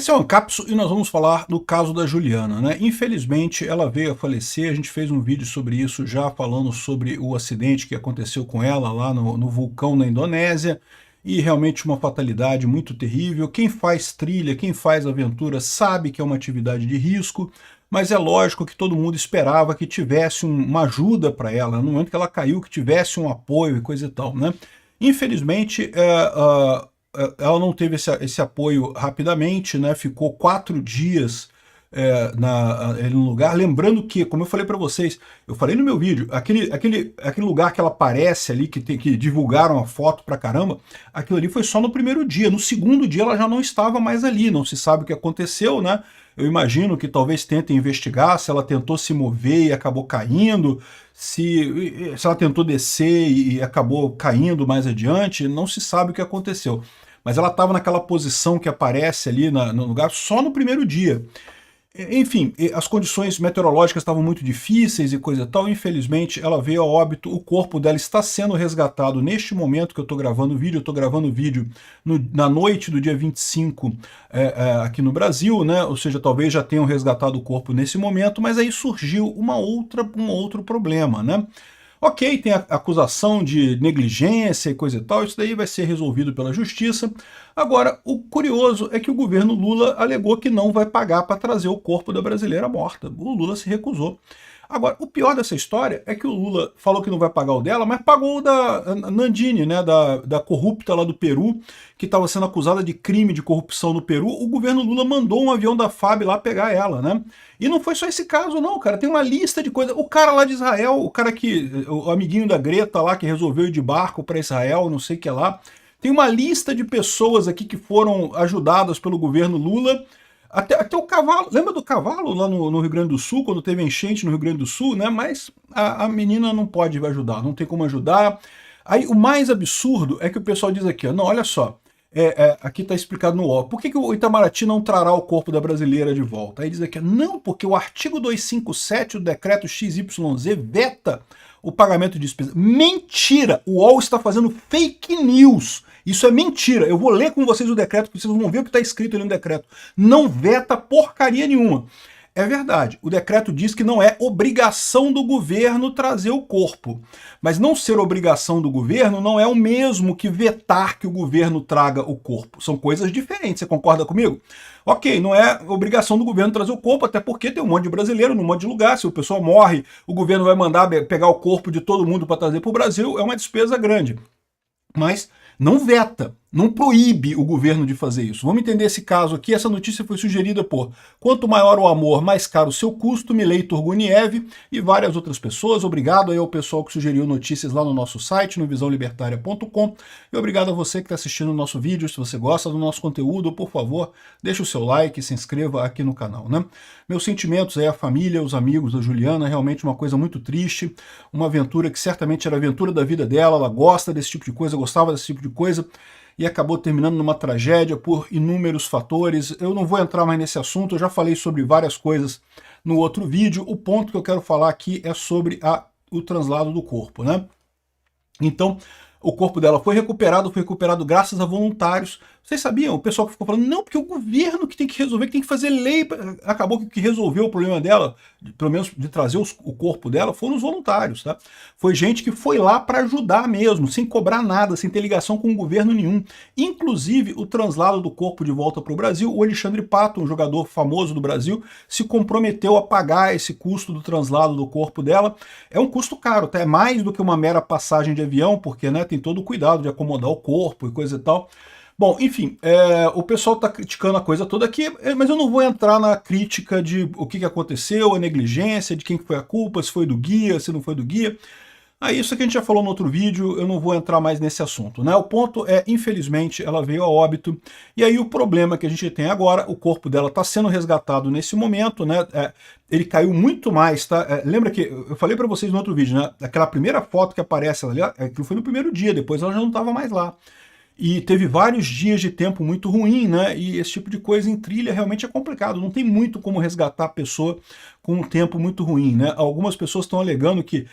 Esse é o Ancapso e nós vamos falar do caso da Juliana, né? Infelizmente ela veio a falecer, a gente fez um vídeo sobre isso já falando sobre o acidente que aconteceu com ela lá no vulcão na Indonésia, e realmente uma fatalidade muito terrível. Quem faz trilha, quem faz aventura sabe que é uma atividade de risco, mas é lógico que todo mundo esperava que tivesse uma ajuda para ela, no momento que ela caiu, que tivesse um apoio e coisa e tal, né? Infelizmente, ela não teve esse apoio rapidamente, né? Ficou 4 dias no lugar. Lembrando que, como eu falei para vocês, eu falei no meu vídeo, aquele lugar que ela aparece ali, que divulgaram a foto pra caramba, aquilo ali foi só no primeiro dia. No segundo dia ela já não estava mais ali, não se sabe o que aconteceu, né? Eu imagino que talvez tentem investigar se ela tentou se mover e acabou caindo, se ela tentou descer e acabou caindo mais adiante, não se sabe o que aconteceu. Mas ela estava naquela posição que aparece ali no lugar só no primeiro dia. Enfim, as condições meteorológicas estavam muito difíceis e coisa e tal, infelizmente ela veio a óbito. O corpo dela está sendo resgatado neste momento que eu estou gravando o vídeo. Eu estou gravando o vídeo na noite do dia 25 aqui no Brasil, né? Ou seja, talvez já tenham resgatado o corpo nesse momento, mas aí surgiu um outro problema, né? Ok, tem a acusação de negligência e coisa e tal, isso daí vai ser resolvido pela justiça. Agora, o curioso é que o governo Lula alegou que não vai pagar para trazer o corpo da brasileira morta. O Lula se recusou. Agora, o pior dessa história é que o Lula falou que não vai pagar o dela, mas pagou o da Nandini, né, da corrupta lá do Peru, que estava sendo acusada de crime de corrupção no Peru. O governo Lula mandou um avião da FAB lá pegar ela, né? E não foi só esse caso não, cara, tem uma lista de coisas. O cara lá de Israel, o amiguinho da Greta lá que resolveu ir de barco para Israel, não sei o que lá, tem uma lista de pessoas aqui que foram ajudadas pelo governo Lula. Até o cavalo, lembra do cavalo lá no Rio Grande do Sul, quando teve enchente no Rio Grande do Sul, né? Mas a menina não pode ajudar, não tem como ajudar. Aí o mais absurdo é que o pessoal diz aqui, ó, não, olha só, aqui está explicado no UOL, por que o Itamaraty não trará o corpo da brasileira de volta? Aí diz aqui, não, porque o artigo 257 do decreto XYZ veta o pagamento de despesa. Mentira! O UOL está fazendo fake news. Isso é mentira. Eu vou ler com vocês o decreto, porque vocês vão ver o que está escrito ali no decreto. Não veta porcaria nenhuma. É verdade, o decreto diz que não é obrigação do governo trazer o corpo. Mas não ser obrigação do governo não é o mesmo que vetar que o governo traga o corpo. São coisas diferentes, você concorda comigo? Ok, não é obrigação do governo trazer o corpo, até porque tem um monte de brasileiro num monte de lugar. Se o pessoal morre, o governo vai mandar pegar o corpo de todo mundo para trazer para o Brasil, é uma despesa grande. Mas não veta, não proíbe o governo de fazer isso. Vamos entender esse caso aqui. Essa notícia foi sugerida por Quanto Maior o Amor, Mais Caro o Seu Custo, Milei Turguniev e várias outras pessoas. Obrigado aí ao pessoal que sugeriu notícias lá no nosso site, no visãolibertaria.com, e obrigado a você que está assistindo o nosso vídeo. Se você gosta do nosso conteúdo, por favor, deixe o seu like e se inscreva aqui no canal, né? Meus sentimentos aí à família, os amigos da Juliana, realmente uma coisa muito triste, uma aventura que certamente era a aventura da vida dela, ela gosta desse tipo de coisa, gostava desse tipo de coisa, e acabou terminando numa tragédia por inúmeros fatores. Eu não vou entrar mais nesse assunto, eu já falei sobre várias coisas no outro vídeo. O ponto que eu quero falar aqui é sobre o translado do corpo, né? Então, o corpo dela foi recuperado graças a voluntários. Vocês sabiam? O pessoal que ficou falando, não, porque o governo que tem que resolver, que tem que fazer lei. Acabou que o que resolveu o problema dela, pelo menos de trazer o corpo dela, foram os voluntários, tá? Foi gente que foi lá para ajudar mesmo, sem cobrar nada, sem ter ligação com o governo nenhum. Inclusive, o translado do corpo de volta para o Brasil, o Alexandre Pato, um jogador famoso do Brasil, se comprometeu a pagar esse custo do translado do corpo dela. É um custo caro, tá? É mais do que uma mera passagem de avião, porque, né, tem todo o cuidado de acomodar o corpo e coisa e tal. Bom, enfim, o pessoal está criticando a coisa toda aqui, mas eu não vou entrar na crítica de o que aconteceu, a negligência, de quem foi a culpa, se foi do guia, se não foi do guia. Aí isso que a gente já falou no outro vídeo, eu não vou entrar mais nesse assunto, né? O ponto é, infelizmente, ela veio a óbito, e aí o problema que a gente tem agora, o corpo dela está sendo resgatado nesse momento, né? Ele caiu muito mais, tá? Lembra que eu falei para vocês no outro vídeo, né? Aquela primeira foto que aparece ali, aquilo foi no primeiro dia, depois ela já não estava mais lá. e teve vários dias de tempo muito ruim, né? E esse tipo de coisa em trilha realmente é complicado, não tem muito como resgatar a pessoa com um tempo muito ruim, né? Algumas pessoas estão alegando que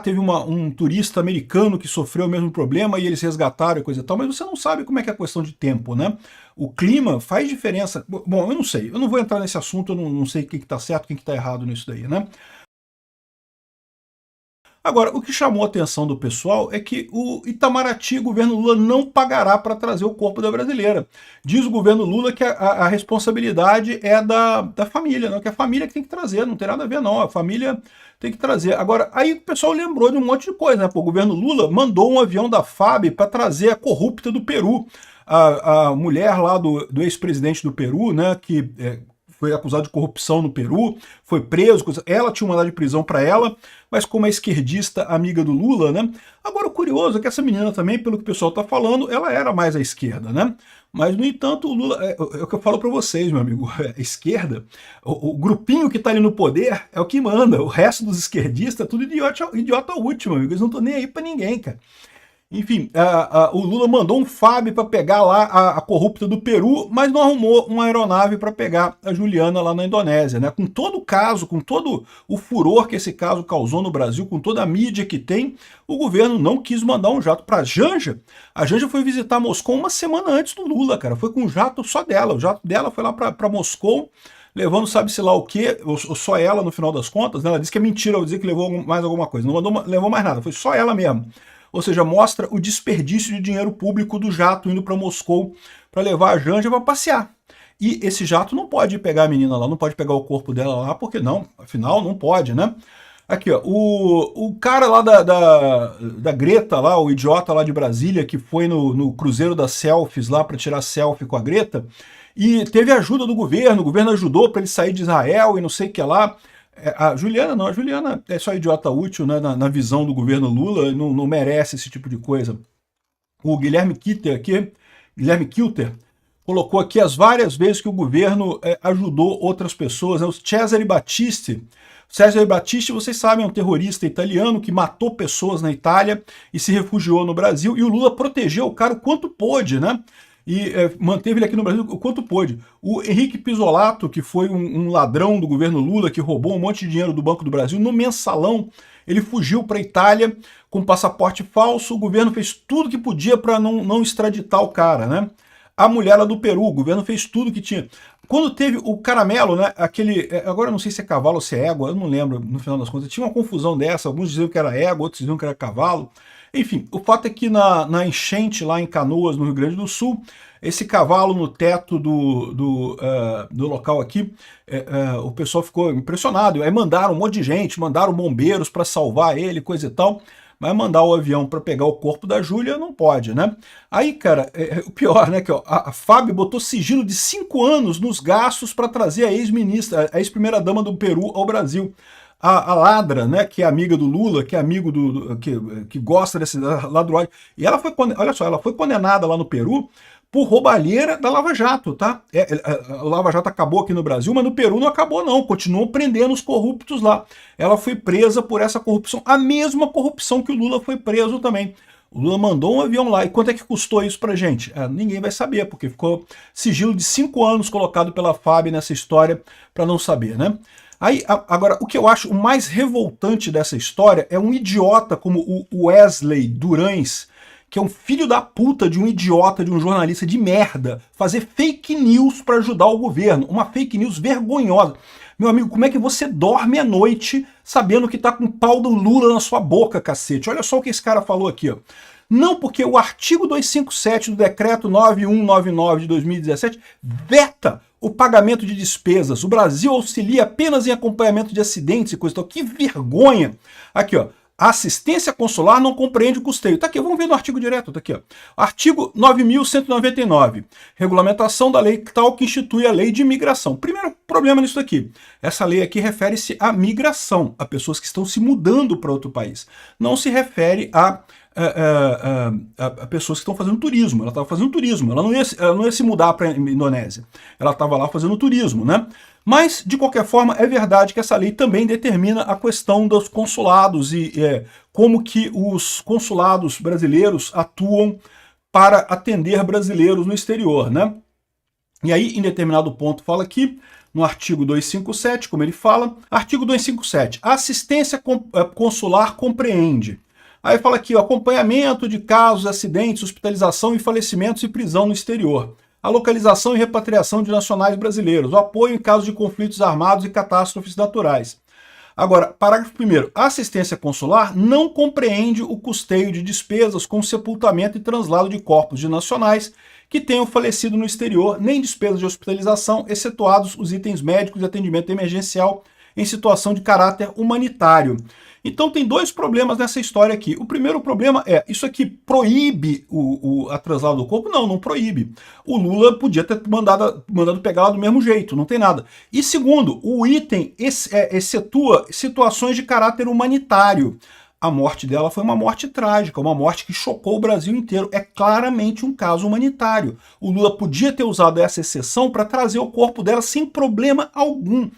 teve um turista americano que sofreu o mesmo problema e eles resgataram e coisa e tal, mas você não sabe como é que é a questão de tempo, né? O clima faz diferença. Bom, eu não sei, eu não vou entrar nesse assunto, eu não sei o que está certo, o que está errado nisso daí, né? Agora, o que chamou a atenção do pessoal é que o Itamaraty, o governo Lula, não pagará para trazer o corpo da brasileira. Diz o governo Lula que a responsabilidade é da família, né? Que a família que tem que trazer, não tem nada a ver não, a família tem que trazer. Agora, aí o pessoal lembrou de um monte de coisa, né? Pô, o governo Lula mandou um avião da FAB para trazer a corrupta do Peru, a mulher lá do ex-presidente do Peru, né, que foi acusado de corrupção no Peru, foi preso, ela tinha um mandado de prisão para ela, mas como é esquerdista, amiga do Lula, né? Agora o curioso é que essa menina também, pelo que o pessoal está falando, ela era mais à esquerda, né? Mas, no entanto, o Lula, é o que eu falo para vocês, meu amigo, a esquerda, o grupinho que está ali no poder é o que manda, o resto dos esquerdistas é tudo idiota último, amigo, eles não estão nem aí para ninguém, cara. Enfim, o Lula mandou um FAB para pegar lá a corrupta do Peru, mas não arrumou uma aeronave para pegar a Juliana lá na Indonésia, né? Com todo o caso, com todo o furor que esse caso causou no Brasil, com toda a mídia que tem, o governo não quis mandar um jato para a Janja. A Janja foi visitar Moscou uma semana antes do Lula, cara. Foi com um jato só dela. O jato dela foi lá para Moscou, levando sabe-se lá o quê, ou só ela no final das contas, né? Ela disse que é mentira ao dizer que levou mais alguma coisa. Não levou mais nada, foi só ela mesmo. Ou seja, mostra o desperdício de dinheiro público do jato indo para Moscou para levar a Janja para passear. E esse jato não pode pegar a menina lá, não pode pegar o corpo dela lá, porque não, afinal não pode, né? Aqui, ó, o cara lá da Greta, lá, o idiota lá de Brasília, que foi no Cruzeiro das Selfies lá para tirar selfie com a Greta, e teve ajuda do governo, o governo ajudou para ele sair de Israel e não sei o que lá. A Juliana não, a Juliana é só idiota útil, né, na visão do governo Lula, não merece esse tipo de coisa. O Guilherme Kilter colocou aqui as várias vezes que o governo ajudou outras pessoas, né, o Cesare Battisti. Cesare Battisti, vocês sabem, é um terrorista italiano que matou pessoas na Itália e se refugiou no Brasil, e o Lula protegeu o cara o quanto pôde, né? E manteve ele aqui no Brasil o quanto pôde. O Henrique Pisolato, que foi um ladrão do governo Lula, que roubou um monte de dinheiro do Banco do Brasil, no mensalão, ele fugiu para a Itália com passaporte falso, o governo fez tudo que podia para não extraditar o cara, né? A mulher lá do Peru, o governo fez tudo que tinha. Quando teve o caramelo, né, agora eu não sei se é cavalo ou se é égua, eu não lembro no final das contas, tinha uma confusão dessa, alguns diziam que era égua, outros diziam que era cavalo. Enfim, o fato é que na enchente lá em Canoas, no Rio Grande do Sul, esse cavalo no teto do local aqui, o pessoal ficou impressionado. Aí mandaram um monte de gente, mandaram bombeiros para salvar ele, coisa e tal. Mas mandar o avião para pegar o corpo da Júlia não pode, né? Aí, cara, o pior, né? Que ó, a FAB botou sigilo de 5 anos nos gastos para trazer a ex-ministra, a ex-primeira-dama do Peru ao Brasil. A Ladra, né, que é amiga do Lula, que é amigo que gosta desse ladruagem. E ela foi, olha só, ela foi condenada lá no Peru por roubalheira da Lava Jato, tá? A Lava Jato acabou aqui no Brasil, mas no Peru não acabou não, continuou prendendo os corruptos lá. Ela foi presa por essa corrupção, a mesma corrupção que o Lula foi preso também. O Lula mandou um avião lá. E quanto é que custou isso pra gente? Ninguém vai saber, porque ficou sigilo de 5 anos colocado pela FAB nessa história para não saber, né? Aí, agora, o que eu acho o mais revoltante dessa história é um idiota como o Wesley Durães, que é um filho da puta de um idiota, de um jornalista de merda, fazer fake news para ajudar o governo. Uma fake news vergonhosa. Meu amigo, como é que você dorme à noite sabendo que tá com o pau do Lula na sua boca, cacete? Olha só o que esse cara falou aqui, ó. Não, porque o artigo 257 do decreto 9199 de 2017 veta o pagamento de despesas. O Brasil auxilia apenas em acompanhamento de acidentes e coisa e tal. Que vergonha! Aqui, ó. A assistência consular não compreende o custeio. Tá aqui, vamos ver no artigo direto, tá aqui, ó. Artigo 9.199. Regulamentação da lei tal que institui a lei de imigração. Primeiro problema nisso aqui. Essa lei aqui refere-se à migração, a pessoas que estão se mudando para outro país. Não se refere a pessoas que estão fazendo turismo. Ela estava fazendo turismo, ela não ia se mudar para a Indonésia. Ela estava lá fazendo turismo, né? Mas, de qualquer forma, é verdade que essa lei também determina a questão dos consulados e como que os consulados brasileiros atuam para atender brasileiros no exterior, né? E aí, em determinado ponto, fala aqui, no artigo 257, como ele fala, artigo 257, a assistência consular compreende. Aí fala aqui, o acompanhamento de casos, acidentes, hospitalização e falecimentos e prisão no exterior. A localização e repatriação de nacionais brasileiros. O apoio em casos de conflitos armados e catástrofes naturais. Agora, parágrafo 1º. A assistência consular não compreende o custeio de despesas com sepultamento e translado de corpos de nacionais que tenham falecido no exterior, nem despesas de hospitalização, excetuados os itens médicos e atendimento emergencial em situação de caráter humanitário. Então tem dois problemas nessa história aqui. O primeiro problema é, isso aqui proíbe a translado do corpo? Não, não proíbe. O Lula podia ter mandado pegar lá do mesmo jeito, não tem nada. E segundo, o item excetua situações de caráter humanitário. A morte dela foi uma morte trágica, uma morte que chocou o Brasil inteiro. É claramente um caso humanitário. O Lula podia ter usado essa exceção para trazer o corpo dela sem problema algum.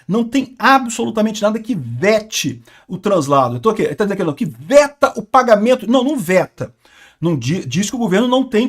Não tem absolutamente nada que vete o translado. Então, ele está dizendo que veta o pagamento. Não, não veta. Não diz que o governo não tem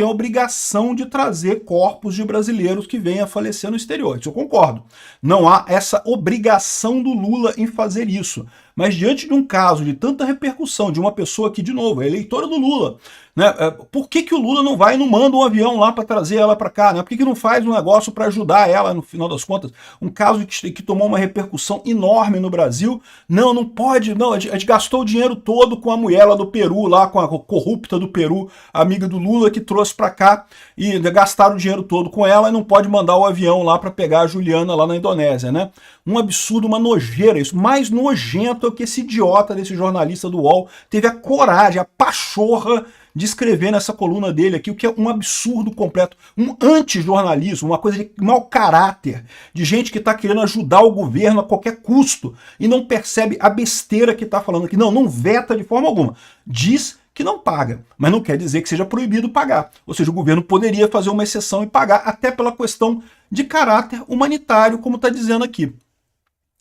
a obrigação de trazer corpos de brasileiros que venham a falecer no exterior. Isso eu concordo. Não há essa obrigação do Lula em fazer isso. Mas diante de um caso de tanta repercussão de uma pessoa que, de novo, é eleitora do Lula, né? Por que o Lula não vai e não manda um avião lá para trazer ela para cá? Né? Por que não faz um negócio para ajudar ela, no final das contas? Um caso que tomou uma repercussão enorme no Brasil. Não pode, não, a gente gastou o dinheiro todo com a mulher lá do Peru, lá com a corrupta do Peru, amiga do Lula, que trouxe para cá, e gastaram o dinheiro todo com ela e não pode mandar o avião lá para pegar a Juliana lá na Indonésia, né? Um absurdo, uma nojeira isso. Mais nojento é que esse idiota desse jornalista do UOL teve a coragem, a pachorra de escrever nessa coluna dele aqui, o que é um absurdo completo, um antijornalismo, uma coisa de mau caráter, de gente que está querendo ajudar o governo a qualquer custo e não percebe a besteira que está falando aqui. Não veta de forma alguma. Diz que não paga, mas não quer dizer que seja proibido pagar. Ou seja, o governo poderia fazer uma exceção e pagar, até pela questão de caráter humanitário, como está dizendo aqui.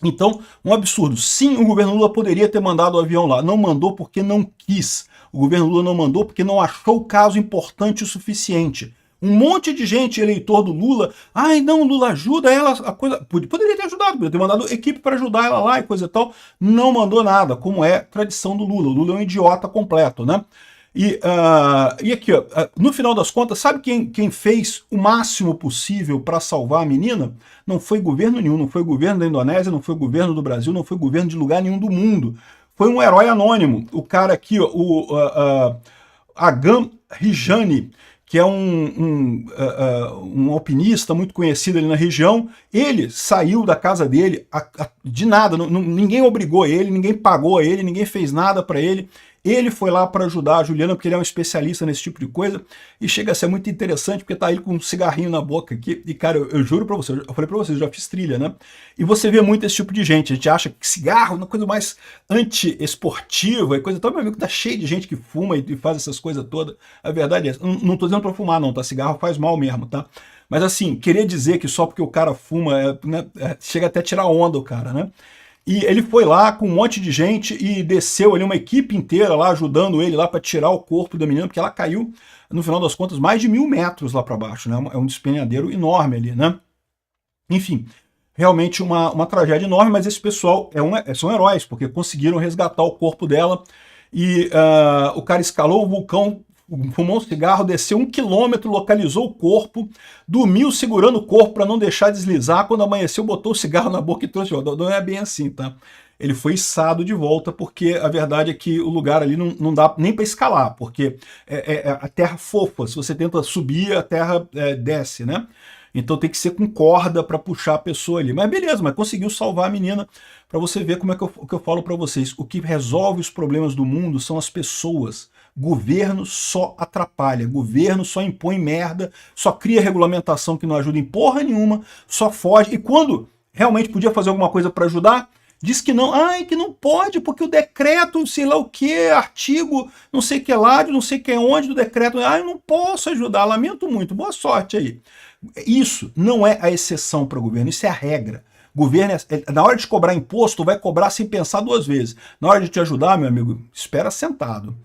Então, um absurdo. Sim, o governo Lula poderia ter mandado o avião lá. Não mandou porque não quis. O governo Lula não mandou porque não achou o caso importante o suficiente. Um monte de gente, eleitor do Lula, não, Lula ajuda ela, a coisa... Poderia ter ajudado, poderia ter mandado equipe para ajudar ela lá e coisa e tal. Não mandou nada, como é tradição do Lula. O Lula é um idiota completo, né? E aqui, ó, no final das contas, sabe quem fez o máximo possível para salvar a menina? Não foi governo nenhum, não foi governo da Indonésia, não foi governo do Brasil, não foi governo de lugar nenhum do mundo. Foi um herói anônimo. O cara aqui, ó, o Agam Rijani, que é um alpinista muito conhecido ali na região, ele saiu da casa dele de nada, ninguém obrigou ele, ninguém pagou a ele, ninguém fez nada para ele. Ele foi lá para ajudar a Juliana, porque ele é um especialista nesse tipo de coisa, e chega a ser muito interessante, porque tá ele com um cigarrinho na boca aqui, e cara, eu juro pra você, eu falei pra vocês, eu já fiz trilha, né? E você vê muito esse tipo de gente, a gente acha que cigarro é uma coisa mais anti-esportiva e coisa e tal, meu amigo, tá cheio de gente que fuma e faz essas coisas todas, a verdade é essa. Não tô dizendo pra fumar não, tá? Cigarro faz mal mesmo, tá? Mas assim, querer dizer que só porque o cara fuma, chega até a tirar onda o cara, né? E ele foi lá com um monte de gente e desceu ali uma equipe inteira lá ajudando ele lá para tirar o corpo da menina, porque ela caiu, no final das contas, mais de 1000 metros lá para baixo, né? É um despenhadeiro enorme ali, né? Enfim, realmente uma tragédia enorme, mas esse pessoal são heróis, porque conseguiram resgatar o corpo dela e o cara escalou o vulcão, fumou um cigarro, desceu 1 quilômetro, localizou o corpo, dormiu segurando o corpo para não deixar deslizar, quando amanheceu botou o cigarro na boca e trouxe. Não é bem assim, tá? Ele foi içado de volta, porque a verdade é que o lugar ali não dá nem para escalar, porque é a terra fofa, se você tenta subir, a terra desce, né? Então tem que ser com corda para puxar a pessoa ali. Mas beleza, mas conseguiu salvar a menina, para você ver como é que eu falo para vocês. O que resolve os problemas do mundo são as pessoas. Governo só atrapalha, governo só impõe merda, só cria regulamentação que não ajuda em porra nenhuma, só foge. E quando realmente podia fazer alguma coisa para ajudar, diz que não. Que não pode, porque o decreto, sei lá o que, artigo, não sei o que lá, de não sei que onde do decreto, eu não posso ajudar, lamento muito, boa sorte aí. Isso não é a exceção para o governo, isso é a regra. Governo, na hora de cobrar imposto, vai cobrar sem pensar 2 vezes. Na hora de te ajudar, meu amigo, espera sentado.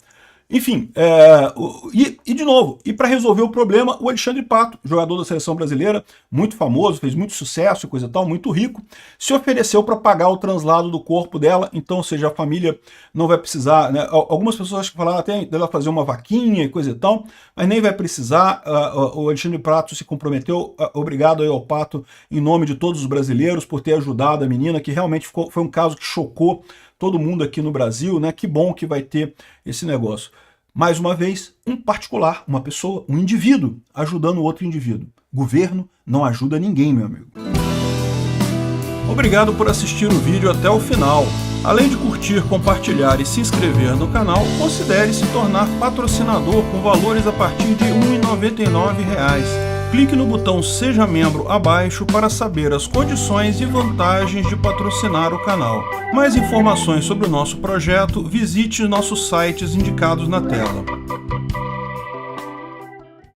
Enfim, de novo, e para resolver o problema, o Alexandre Pato, jogador da seleção brasileira, muito famoso, fez muito sucesso e coisa e tal, muito rico, se ofereceu para pagar o translado do corpo dela, então, ou seja, a família não vai precisar, né? Algumas pessoas acho que falaram até dela fazer uma vaquinha e coisa e tal, mas nem vai precisar. O Alexandre Pato se comprometeu, obrigado aí ao Pato, em nome de todos os brasileiros, por ter ajudado a menina, que realmente foi um caso que chocou todo mundo aqui no Brasil, né? Que bom que vai ter esse negócio. Mais uma vez, um particular, uma pessoa, um indivíduo, ajudando outro indivíduo. Governo não ajuda ninguém, meu amigo. Obrigado por assistir o vídeo até o final. Além de curtir, compartilhar e se inscrever no canal, considere se tornar patrocinador com valores a partir de R$ 1,99. Clique no botão Seja Membro abaixo para saber as condições e vantagens de patrocinar o canal. Mais informações sobre o nosso projeto, visite nossos sites indicados na tela.